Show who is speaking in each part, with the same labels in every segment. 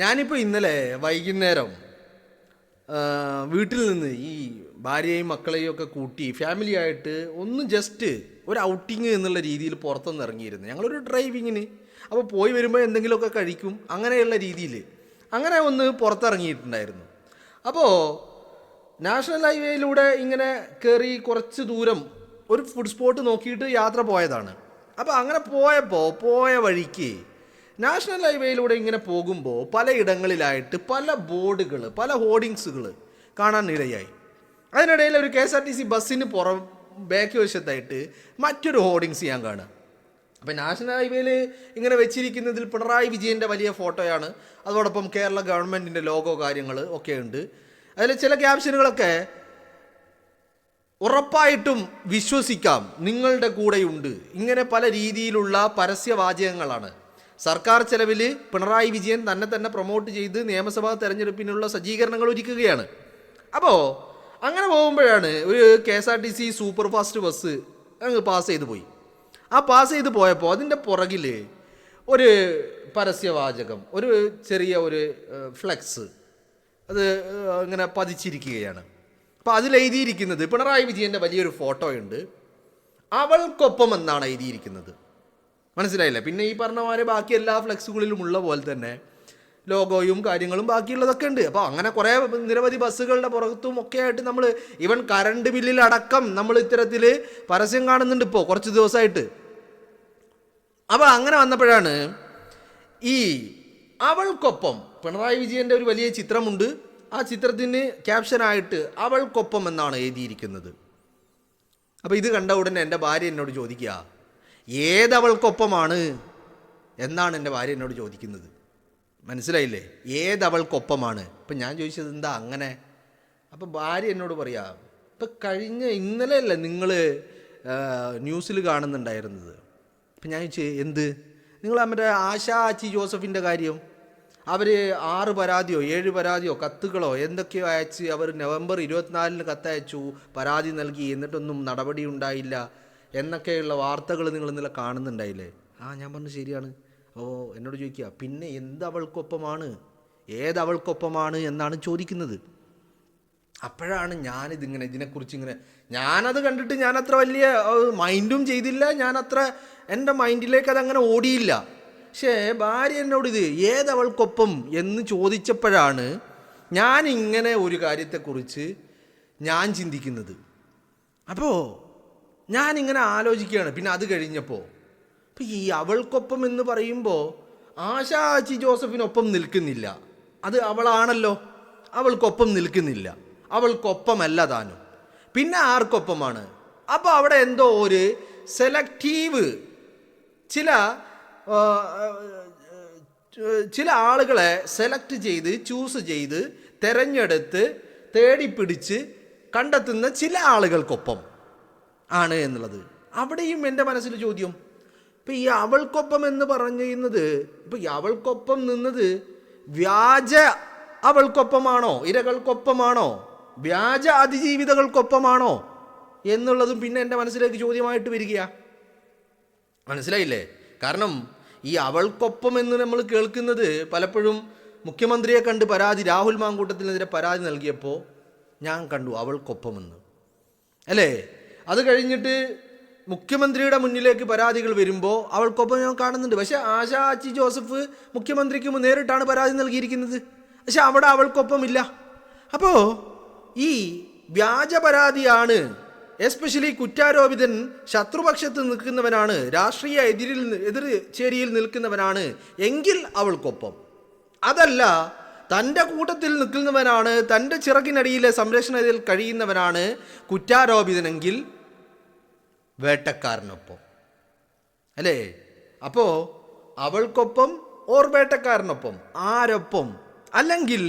Speaker 1: ഞാനിപ്പോൾ ഇന്നലെ വൈകുന്നേരം വീട്ടിൽ നിന്ന് ഈ ഭാര്യയും മക്കളെയും ഒക്കെ കൂട്ടി ഫാമിലി ആയിട്ട് ഒന്ന് ജസ്റ്റ് ഒരു ഔട്ടിങ് എന്നുള്ള രീതിയിൽ പുറത്തൊന്ന് ഇറങ്ങിയിരുന്നു. ഞങ്ങളൊരു ഡ്രൈവിങ്ങിന് അപ്പോൾ പോയി വരുമ്പോൾ എന്തെങ്കിലുമൊക്കെ കഴിക്കും അങ്ങനെയുള്ള രീതിയിൽ അങ്ങനെ ഒന്ന് പുറത്തിറങ്ങിയിട്ടുണ്ടായിരുന്നു. അപ്പോൾ നാഷണൽ ഹൈവേയിലൂടെ ഇങ്ങനെ കയറി കുറച്ച് ദൂരം ഒരു ഫുഡ് സ്പോട്ട് നോക്കിയിട്ട് യാത്ര പോയതാണ്. അപ്പോൾ അങ്ങനെ പോയ വഴിക്ക് നാഷണൽ ഹൈവേയിലൂടെ ഇങ്ങനെ പോകുമ്പോൾ പലയിടങ്ങളിലായിട്ട് പല ബോർഡുകൾ, പല ഹോർഡിങ്സുകൾ കാണാൻ ഇടയായി. അതിനിടയിൽ ഒരു KSRTC ബസ്സിന് ബാക്ക് വശത്തായിട്ട് മറ്റൊരു ഹോർഡിങ്സ് ഞാൻ കാണുക. അപ്പോൾ നാഷണൽ ഹൈവേയിൽ ഇങ്ങനെ വെച്ചിരിക്കുന്നതിൽ പിണറായി വിജയൻ്റെ വലിയ ഫോട്ടോയാണ്, അതോടൊപ്പം കേരള ഗവൺമെൻറ്റിൻ്റെ ലോഗോ കാര്യങ്ങൾ ഒക്കെ ഉണ്ട്. അതിൽ ചില ക്യാപ്ഷനുകളൊക്കെ ഉറപ്പായിട്ടും വിശ്വസിക്കാം, നിങ്ങളുടെ കൂടെയുണ്ട്, ഇങ്ങനെ പല രീതിയിലുള്ള പരസ്യവാചകങ്ങളാണ്. സർക്കാർ ചെലവിൽ പിണറായി വിജയൻ തന്നെ പ്രൊമോട്ട് ചെയ്ത് നിയമസഭാ തെരഞ്ഞെടുപ്പിനുള്ള സജ്ജീകരണങ്ങൾ ഒരുക്കുകയാണ്. അപ്പോൾ അങ്ങനെ പോകുമ്പോഴാണ് ഒരു KSRTC സൂപ്പർ ഫാസ്റ്റ് ബസ് അങ്ങ് പാസ് ചെയ്ത് പോയി. ആ പാസ് ചെയ്ത് പോയപ്പോൾ അതിൻ്റെ പുറകിൽ ഒരു പരസ്യവാചകം, ഒരു ചെറിയ ഒരു ഫ്ലെക്സ് അത് ഇങ്ങനെ പതിച്ചിരിക്കുകയാണ്. അപ്പോൾ അതിലെഴുതിയിരിക്കുന്നത് പിണറായി വിജയൻ്റെ വലിയൊരു ഫോട്ടോയുണ്ട്, അവൾക്കൊപ്പം എന്നാണ് എഴുതിയിരിക്കുന്നത്. മനസ്സിലായില്ലേ? പിന്നെ ഈ പറഞ്ഞ ബാക്കി എല്ലാ ഫ്ലെക്സുകളിലും ഉള്ള പോലെ തന്നെ ലോഗോയും കാര്യങ്ങളും ബാക്കിയുള്ളതൊക്കെ ഉണ്ട്. അപ്പോൾ അങ്ങനെ കുറേ നിരവധി ബസ്സുകളുടെ പുറത്തും ഒക്കെ ആയിട്ട് നമ്മൾ ഈവൻ കറണ്ട് ബില്ലിലടക്കം നമ്മൾ ഇത്തരത്തിൽ പരസ്യം കാണുന്നുണ്ട് ഇപ്പോൾ കുറച്ച് ദിവസമായിട്ട്. അപ്പോൾ അങ്ങനെ വന്നപ്പോഴാണ് ഈ അവൾക്കൊപ്പം പിണറായി വിജയൻ്റെ ഒരു വലിയ ചിത്രമുണ്ട്. ആ ചിത്രത്തിന് ക്യാപ്ഷനായിട്ട് അവൾക്കൊപ്പം എന്നാണ് എഴുതിയിരിക്കുന്നത്. അപ്പോൾ ഇത് കണ്ട ഉടനെ എൻ്റെ ഭാര്യ എന്നോട് ചോദിക്കുക, ഏതവൾക്കൊപ്പമാണ് എന്നാണ് എൻ്റെ ഭാര്യ എന്നോട് ചോദിക്കുന്നത്. മനസ്സിലായില്ലേ? ഏതവൾക്കൊപ്പമാണ്. ഇപ്പം ഞാൻ ചോദിച്ചത് എന്താ അങ്ങനെ. അപ്പം ഭാര്യ എന്നോട് പറയാ, ഇപ്പം ഇന്നലെ അല്ലേ നിങ്ങൾ ന്യൂസിൽ കാണുന്നുണ്ടായിരുന്നത്. അപ്പം ഞാൻ ചോദിച്ചു, എന്ത്? നിങ്ങൾ മറ്റേ ആശാ ആച്ചി ജോസഫിൻ്റെ കാര്യം, അവർ 6 പരാതിയോ 7 പരാതിയോ കത്തുകളോ എന്തൊക്കെയോ അയച്ച് അവർ നവംബർ 24 കത്തയച്ചു, പരാതി നൽകി, എന്നിട്ടൊന്നും നടപടി ഉണ്ടായില്ല എന്നൊക്കെയുള്ള വാർത്തകൾ നിങ്ങൾ ഇന്നലെ കാണുന്നുണ്ടായില്ലേ? ഞാൻ പറഞ്ഞു ശരിയാണ്. എന്നോട് ചോദിക്കുക, പിന്നെ എന്തവൾക്കൊപ്പമാണ്, ഏതവൾക്കൊപ്പമാണ് എന്നാണ് ചോദിക്കുന്നത്. അപ്പോഴാണ് ഇതിനെക്കുറിച്ച് ഞാനത് കണ്ടിട്ട് ഞാനത്ര വലിയ മൈൻഡും ചെയ്തില്ല, ഞാനത്ര എൻ്റെ മൈൻഡിലേക്ക് അതങ്ങനെ ഓടിയില്ല. പക്ഷേ ഭാര്യ എന്നോട് ഏതവൾക്കൊപ്പം എന്ന് ചോദിച്ചപ്പോഴാണ് ഞാനിങ്ങനെ ഒരു കാര്യത്തെക്കുറിച്ച് ഞാൻ ചിന്തിക്കുന്നത്. അപ്പോൾ ഞാനിങ്ങനെ ആലോചിക്കുകയാണ്. പിന്നെ അത് കഴിഞ്ഞപ്പോൾ ഇപ്പം ഈ അവൾക്കൊപ്പം എന്ന് പറയുമ്പോൾ ആശാ ആച്ചി ജോസഫിനൊപ്പം നിൽക്കുന്നില്ല, അത് അവളാണല്ലോ, അവൾക്കൊപ്പം നിൽക്കുന്നില്ല, അവൾക്കൊപ്പമല്ല താനും. പിന്നെ ആർക്കൊപ്പമാണ്? അപ്പോൾ അവിടെ എന്തോ ഒരു സെലക്റ്റീവ് ചില ആളുകളെ സെലക്ട് ചെയ്ത് ചൂസ് ചെയ്ത് തിരഞ്ഞെടുത്ത് തേടിപ്പിടിച്ച് കണ്ടെത്തുന്ന ചില ആളുകൾക്കൊപ്പം ആണ് എന്നുള്ളത്. അവിടെയും എൻ്റെ മനസ്സിൽ ചോദ്യം, ഇപ്പം ഈ അവൾക്കൊപ്പം എന്ന് പറയുന്നത്, ഇപ്പം ഈ അവൾക്കൊപ്പം നിന്നത് വ്യാജ അവൾക്കൊപ്പമാണോ, ഇരകൾക്കൊപ്പമാണോ, വ്യാജ അതിജീവിതകൾക്കൊപ്പമാണോ എന്നുള്ളതും പിന്നെ എൻ്റെ മനസ്സിലേക്ക് ചോദ്യമായിട്ട് വരികയാണ്. മനസ്സിലായില്ലേ? കാരണം ഈ അവൾക്കൊപ്പം എന്ന് നമ്മൾ കേൾക്കുന്നത് പലപ്പോഴും മുഖ്യമന്ത്രിയെ കണ്ട് രാഹുൽ മാങ്കൂട്ടത്തിനെതിരെ പരാതി നൽകിയപ്പോൾ ഞാൻ കണ്ടു അവൾക്കൊപ്പമെന്ന്, അല്ലേ? അത് കഴിഞ്ഞിട്ട് മുഖ്യമന്ത്രിയുടെ മുന്നിലേക്ക് പരാതികൾ വരുമ്പോൾ അവൾക്കൊപ്പം ഞാൻ കാണുന്നുണ്ട്. പക്ഷേ ആശാ ആച്ചി ജോസഫ് മുഖ്യമന്ത്രിക്ക് നേരിട്ടാണ് പരാതി നൽകിയിരിക്കുന്നത്, പക്ഷെ അവിടെ അവൾക്കൊപ്പം ഇല്ല. അപ്പോൾ ഈ വ്യാജ പരാതിയാണ്, എസ്പെഷ്യലി കുറ്റാരോപിതൻ ശത്രുപക്ഷത്ത് നിൽക്കുന്നവനാണ്, രാഷ്ട്രീയ എതിർ ചേരിയിൽ നിൽക്കുന്നവനാണ് എങ്കിൽ അവൾക്കൊപ്പം. അതല്ല, തൻ്റെ കൂട്ടത്തിൽ നിൽക്കുന്നവനാണ്, തൻ്റെ ചിറകിനടിയിലെ സംരക്ഷണത്തിൽ കഴിയുന്നവനാണ് കുറ്റാരോപിതനെങ്കിൽ വേട്ടക്കാരനൊപ്പം, അല്ലേ? അപ്പോൾ അവൾക്കൊപ്പം ഓർ വേട്ടക്കാരനൊപ്പം, ആരൊപ്പം? അല്ലെങ്കിൽ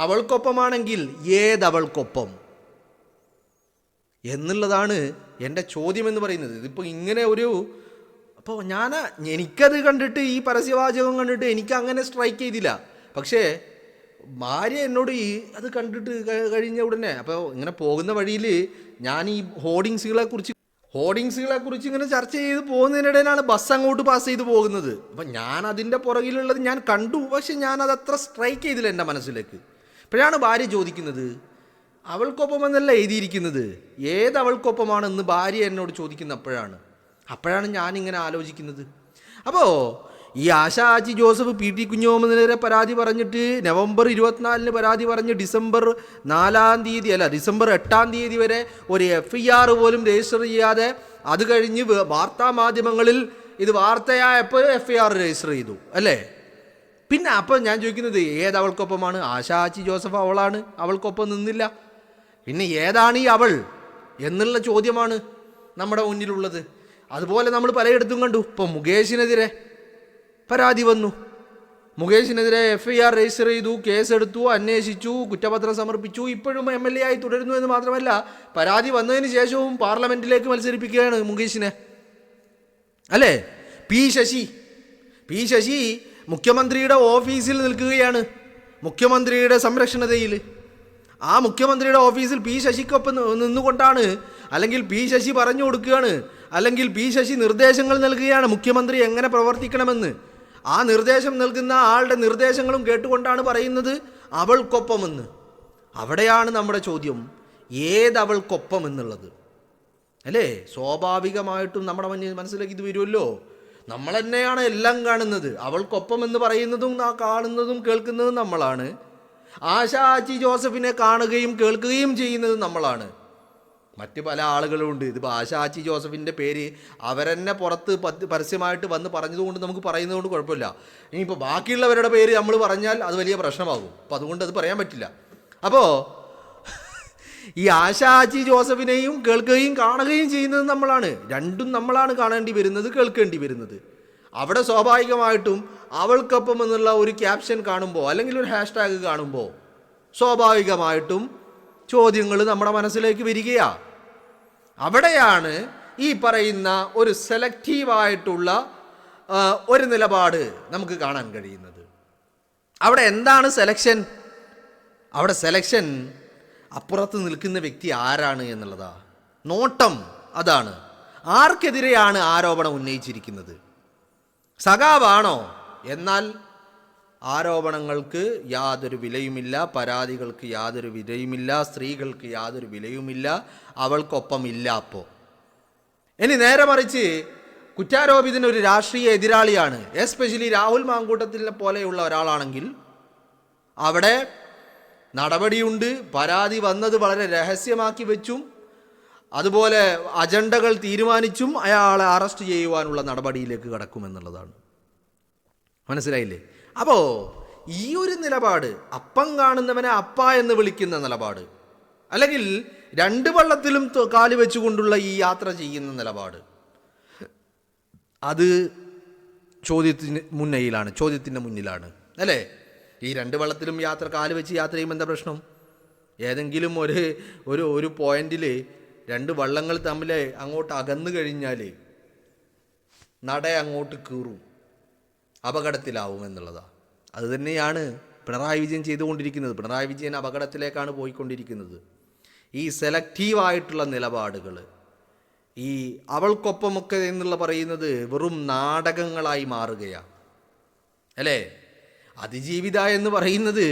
Speaker 1: അവൾക്കൊപ്പമാണെങ്കിൽ ഏതവൾക്കൊപ്പം എന്നുള്ളതാണ് എൻ്റെ ചോദ്യമെന്ന് പറയുന്നത്. ഇതിപ്പോൾ ഇങ്ങനെ അപ്പോൾ എനിക്കത് കണ്ടിട്ട്, ഈ പരസ്യവാചകം കണ്ടിട്ട് എനിക്ക് അങ്ങനെ സ്ട്രൈക്ക് ചെയ്തില്ല. പക്ഷേ ഭാര്യ എന്നോട് അത് കണ്ടിട്ട് കഴിഞ്ഞ ഉടനെ, അപ്പോൾ ഇങ്ങനെ പോകുന്ന വഴിയിൽ ഞാൻ ഈ ഹോർഡിങ്സുകളെ കുറിച്ച് ഹോർഡിങ്സുകളെ കുറിച്ച് ഇങ്ങനെ ചർച്ച ചെയ്ത് പോകുന്നതിനിടയിലാണ് ബസ് അങ്ങോട്ട് പാസ് ചെയ്ത് പോകുന്നത്. അപ്പം ഞാൻ അതിൻ്റെ പുറകിലുള്ളത് ഞാൻ കണ്ടു, പക്ഷെ ഞാനത് അത്ര സ്ട്രൈക്ക് ചെയ്തില്ല എൻ്റെ മനസ്സിലേക്ക്. അപ്പോഴാണ് ഭാര്യ ചോദിക്കുന്നത്, അവൾക്കൊപ്പം എന്നല്ല എഴുതിയിരിക്കുന്നത്, ഏത് അവൾക്കൊപ്പമാണെന്ന് ഭാര്യ എന്നോട് ചോദിക്കുന്നത്. അപ്പോഴാണ് ഞാനിങ്ങനെ ആലോചിക്കുന്നത്. അപ്പോൾ ഈ ആശ ആച്ചി ജോസഫ് PT കുഞ്ഞോമനെതിരെ പരാതി പറഞ്ഞിട്ട് നവംബർ 24 പരാതി പറഞ്ഞ് ഡിസംബർ 8 വരെ ഒരു FIR പോലും രജിസ്റ്റർ ചെയ്യാതെ, അത് കഴിഞ്ഞ് വാർത്താ മാധ്യമങ്ങളിൽ ഇത് വാർത്തയായപ്പോൾ FIR രജിസ്റ്റർ ചെയ്തു അല്ലേ? പിന്നെ അപ്പം ഞാൻ ചോദിക്കുന്നത്, ഏതവൾക്കൊപ്പമാണ്? ആശ ആച്ചി ജോസഫ് അവളാണ്, അവൾക്കൊപ്പം നിന്നില്ല. പിന്നെ ഏതാണ് ഈ അവൾ എന്നുള്ള ചോദ്യമാണ് നമ്മുടെ മുന്നിലുള്ളത്. അതുപോലെ നമ്മൾ പലയിടത്തും കണ്ടു. ഇപ്പം മുകേഷിനെതിരെ പരാതി വന്നു, മുകേഷിനെതിരെ FIR രജിസ്റ്റർ ചെയ്തു, കേസെടുത്തു, അന്വേഷിച്ചു, കുറ്റപത്രം സമർപ്പിച്ചു. ഇപ്പോഴും MLA ആയി തുടരുന്നു എന്ന് മാത്രമല്ല, പരാതി വന്നതിന് ശേഷവും പാർലമെൻറ്റിലേക്ക് മത്സരിപ്പിക്കുകയാണ് മുകേഷിനെ അല്ലേ? പി ശശി മുഖ്യമന്ത്രിയുടെ ഓഫീസിൽ നിൽക്കുകയാണ്, മുഖ്യമന്ത്രിയുടെ സംരക്ഷണതയിൽ. ആ മുഖ്യമന്ത്രിയുടെ ഓഫീസിൽ പി ശശിക്കൊപ്പം നിന്നുകൊണ്ടാണ്, അല്ലെങ്കിൽ പി ശശി പറഞ്ഞു കൊടുക്കുകയാണ്, അല്ലെങ്കിൽ പി ശശി നിർദ്ദേശങ്ങൾ നൽകുകയാണ് മുഖ്യമന്ത്രി എങ്ങനെ പ്രവർത്തിക്കണമെന്ന്. ആ നിർദ്ദേശം നൽകുന്ന ആളുടെ നിർദ്ദേശങ്ങളും കേട്ടുകൊണ്ടാണ് പറയുന്നത് അവൾക്കൊപ്പമെന്ന്. അവിടെയാണ് നമ്മുടെ ചോദ്യം, ഏതവൾക്കൊപ്പം എന്നുള്ളത് അല്ലേ? സ്വാഭാവികമായിട്ടും നമ്മുടെ മനസ്സിലേക്ക് ഇത് വരുമല്ലോ. നമ്മൾ തന്നെയാണ് എല്ലാം കാണുന്നത്. അവൾക്കൊപ്പം എന്ന് പറയുന്നതും കാണുന്നതും കേൾക്കുന്നതും നമ്മളാണ്. ആശ ആച്ചി ജോസഫിനെ കാണുകയും കേൾക്കുകയും ചെയ്യുന്നത് നമ്മളാണ്. മറ്റ് പല ആളുകളുമുണ്ട്. ഇതിപ്പോൾ ആശ ആച്ചി ജോസഫിൻ്റെ പേര് അവരെന്നെ പുറത്ത് പരസ്യമായിട്ട് വന്ന് പറഞ്ഞതുകൊണ്ട് നമുക്ക് പറയുന്നതുകൊണ്ട് കുഴപ്പമില്ല. ഇനിയിപ്പോൾ ബാക്കിയുള്ളവരുടെ പേര് നമ്മൾ പറഞ്ഞാൽ അത് വലിയ പ്രശ്നമാകും. അപ്പോൾ അതുകൊണ്ട് അത് പറയാൻ പറ്റില്ല. അപ്പോൾ ഈ ആശ ആച്ചി ജോസഫിനെയും കേൾക്കുകയും കാണുകയും ചെയ്യുന്നത് നമ്മളാണ്. രണ്ടും നമ്മളാണ് കാണേണ്ടി വരുന്നത്, കേൾക്കേണ്ടി വരുന്നത്. അവിടെ സ്വാഭാവികമായിട്ടും അവൾക്കൊപ്പം എന്നുള്ള ഒരു ക്യാപ്ഷൻ കാണുമ്പോൾ, അല്ലെങ്കിൽ ഒരു ഹാഷ്ടാഗ് കാണുമ്പോൾ, സ്വാഭാവികമായിട്ടും ചോദ്യങ്ങൾ നമ്മുടെ മനസ്സിലേക്ക് വരികയാണ്. അവിടെയാണ് ഈ പറയുന്ന ഒരു സെലക്റ്റീവായിട്ടുള്ള ഒരു നിലപാട് നമുക്ക് കാണാൻ കഴിയുന്നത്. അവിടെ എന്താണ് സെലക്ഷൻ? അവിടെ സെലക്ഷൻ അപ്പുറത്ത് നിൽക്കുന്ന വ്യക്തി ആരാണ് എന്നുള്ളതാ നോട്ടം. അതാണ് ആർക്കെതിരെയാണ് ആരോപണം ഉന്നയിച്ചിരിക്കുന്നത്. സഖാവാണോ? എന്നാൽ ആരോപണങ്ങൾക്ക് യാതൊരു വിലയുമില്ല, പരാതികൾക്ക് യാതൊരു വിലയുമില്ല, സ്ത്രീകൾക്ക് യാതൊരു വിലയുമില്ല, അവൾക്കൊപ്പമില്ല. അപ്പോൾ ഇനി നേരെ മറിച്ച് കുറ്റാരോപിതൻ ഒരു രാഷ്ട്രീയ എതിരാളിയാണ്, എസ്പെഷ്യലി രാഹുൽ മാങ്കൂട്ടത്തിനെ പോലെയുള്ള ഒരാളാണെങ്കിൽ അവിടെ നടപടിയുണ്ട്. പരാതി വന്നത് വളരെ രഹസ്യമാക്കി വെച്ചും അതുപോലെ അജണ്ടകൾ തീരുമാനിച്ചും അയാളെ അറസ്റ്റ് ചെയ്യുവാനുള്ള നടപടിയിലേക്ക് കടക്കുമെന്നുള്ളതാണ്. മനസ്സിലായില്ലേ? അപ്പോൾ ഈ ഒരു നിലപാട്, അപ്പം കാണുന്നവനെ അപ്പ എന്ന് വിളിക്കുന്ന നിലപാട്, അല്ലെങ്കിൽ രണ്ട് വള്ളത്തിലും കാല് വെച്ചുകൊണ്ടുള്ള ഈ യാത്ര ചെയ്യുന്ന നിലപാട്, അത് ചോദ്യത്തിന് മുന്നിലാണ് അല്ലേ? ഈ രണ്ട് വള്ളത്തിലും കാല് വെച്ച് യാത്ര ചെയ്യുമ്പോൾ എന്താ പ്രശ്നം? ഏതെങ്കിലും ഒരു പോയിന്റിൽ രണ്ട് വള്ളങ്ങൾ തമ്മിൽ അങ്ങോട്ട് അകന്നു കഴിഞ്ഞാൽ നട അങ്ങോട്ട് കീറും, അപകടത്തിലാവും എന്നുള്ളതാണ്. അതുതന്നെയാണ് പിണറായി വിജയൻ ചെയ്തുകൊണ്ടിരിക്കുന്നത്. പിണറായി വിജയൻ അപകടത്തിലേക്കാണ് പോയിക്കൊണ്ടിരിക്കുന്നത്. ഈ സെലക്റ്റീവായിട്ടുള്ള നിലപാടുകൾ, ഈ അവൾക്കൊപ്പമൊക്കെ എന്നുള്ള പറയുന്നത് വെറും നാടകങ്ങളായി മാറുകയാണ് അല്ലേ? അതിജീവിത എന്ന് പറയുന്നത്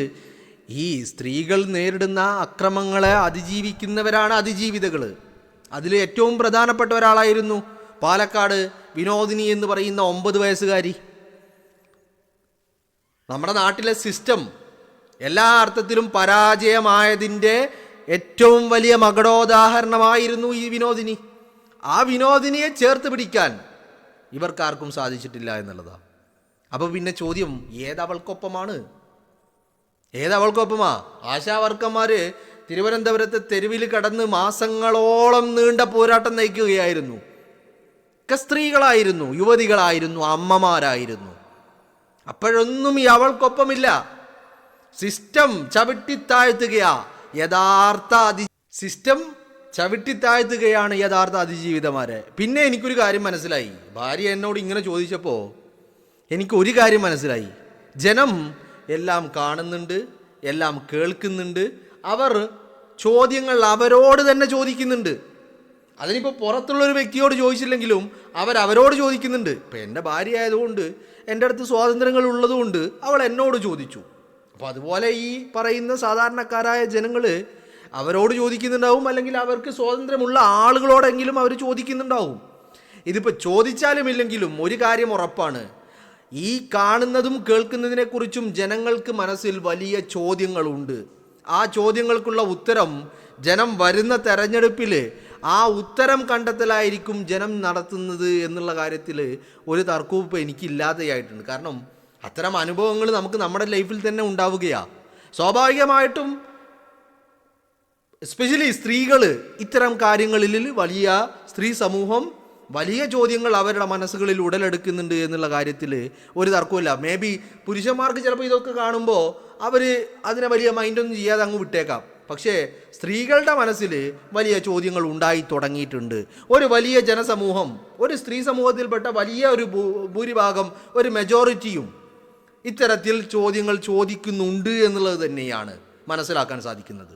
Speaker 1: ഈ സ്ത്രീകൾ നേരിടുന്ന അക്രമങ്ങളെ അതിജീവിക്കുന്നവരാണ് അതിജീവിതകൾ. അതിൽ ഏറ്റവും പ്രധാനപ്പെട്ട ഒരാളായിരുന്നു പാലക്കാട് വിനോദിനി എന്ന് പറയുന്ന 9 വയസ്സുകാരി. നമ്മുടെ നാട്ടിലെ സിസ്റ്റം എല്ലാ അർത്ഥത്തിലും പരാജയമായതിൻ്റെ ഏറ്റവും വലിയ മകുടോദാഹരണമായിരുന്നു ഈ വിനോദിനി. ആ വിനോദിനിയെ ചേർത്ത് പിടിക്കാൻ ഇവർക്കാർക്കും സാധിച്ചിട്ടില്ല എന്നുള്ളതാണ്. അപ്പോൾ പിന്നെ ചോദ്യം, ഏതവൾക്കൊപ്പമാണ്? ആശാവർക്കന്മാർ തിരുവനന്തപുരത്തെ തെരുവിൽ കടന്ന് മാസങ്ങളോളം നീണ്ട പോരാട്ടം നയിക്കുകയായിരുന്നു. ഒക്കെ സ്ത്രീകളായിരുന്നു, യുവതികളായിരുന്നു, അമ്മമാരായിരുന്നു. അപ്പോഴൊന്നും ഈ അവൾക്കൊപ്പമില്ല. സിസ്റ്റം ചവിട്ടിത്താഴ്ത്തുകയാണ് യഥാർത്ഥ അതിജീവിതമാരെ. പിന്നെ എനിക്കൊരു കാര്യം മനസ്സിലായി. ഭാര്യ എന്നോട് ഇങ്ങനെ ചോദിച്ചപ്പോൾ എനിക്കൊരു കാര്യം മനസ്സിലായി. ജനം എല്ലാം കാണുന്നുണ്ട്, എല്ലാം കേൾക്കുന്നുണ്ട്. അവർ ചോദ്യങ്ങൾ അവരോട് തന്നെ ചോദിക്കുന്നുണ്ട്. അതിനിപ്പോൾ പുറത്തുള്ളൊരു വ്യക്തിയോട് ചോദിച്ചില്ലെങ്കിലും അവരവരോട് ചോദിക്കുന്നുണ്ട്. ഇപ്പം എൻ്റെ ഭാര്യ ആയതുകൊണ്ട് എൻ്റെ അടുത്ത് സ്വാതന്ത്ര്യങ്ങൾ ഉള്ളതുകൊണ്ട് അവൾ എന്നോട് ചോദിച്ചു. അപ്പോൾ അതുപോലെ ഈ പറയുന്ന സാധാരണക്കാരായ ജനങ്ങൾ അവരോട് ചോദിക്കുന്നുണ്ടാവും, അല്ലെങ്കിൽ അവർക്ക് സ്വാതന്ത്ര്യമുള്ള ആളുകളോടെങ്കിലും അവർ ചോദിക്കുന്നുണ്ടാവും. ഇതിപ്പോൾ ചോദിച്ചാലും ഇല്ലെങ്കിലും ഒരു കാര്യം ഉറപ്പാണ്, ഈ കാണുന്നതും കേൾക്കുന്നതിനെക്കുറിച്ചും ജനങ്ങൾക്ക് മനസ്സിൽ വലിയ ചോദ്യങ്ങളുണ്ട്. ആ ചോദ്യങ്ങൾക്കുള്ള ഉത്തരം ജനം വരുന്ന തെരഞ്ഞെടുപ്പിൽ ആ ഉത്തരം കണ്ടെത്തലായിരിക്കും ജനം നടത്തുന്നത് എന്നുള്ള കാര്യത്തിൽ ഒരു തർക്കവും ഇപ്പോൾ എനിക്കില്ലാതെയായിട്ടുണ്ട്. കാരണം അത്തരം അനുഭവങ്ങൾ നമുക്ക് നമ്മുടെ ലൈഫിൽ തന്നെ ഉണ്ടാവുകയാണ്. സ്വാഭാവികമായിട്ടും എസ്പെഷ്യലി സ്ത്രീകൾ ഇത്തരം കാര്യങ്ങളിൽ വലിയ സ്ത്രീ സമൂഹം വലിയ ചോദ്യങ്ങൾ അവരുടെ മനസ്സുകളിൽ ഉടലെടുക്കുന്നുണ്ട് എന്നുള്ള കാര്യത്തിൽ ഒരു തർക്കമില്ല. മേ ബി പുരുഷന്മാർക്ക് ചിലപ്പോൾ ഇതൊക്കെ കാണുമ്പോൾ അവർ അതിനെ വലിയ മൈൻഡൊന്നും ചെയ്യാതെ അങ്ങ് വിട്ടേക്കാം. പക്ഷേ സ്ത്രീകളുടെ മനസ്സിൽ വലിയ ചോദ്യങ്ങൾ ഉണ്ടായി തുടങ്ങിയിട്ടുണ്ട്. ഒരു വലിയ ജനസമൂഹം, ഒരു സ്ത്രീ സമൂഹത്തിൽപ്പെട്ട വലിയ ഒരു ഭൂരിഭാഗം, ഒരു മെജോറിറ്റിയും ഇത്തരത്തിൽ ചോദ്യങ്ങൾ ചോദിക്കുന്നുണ്ട് എന്നുള്ളത് തന്നെയാണ് മനസ്സിലാക്കാൻ സാധിക്കുന്നത്.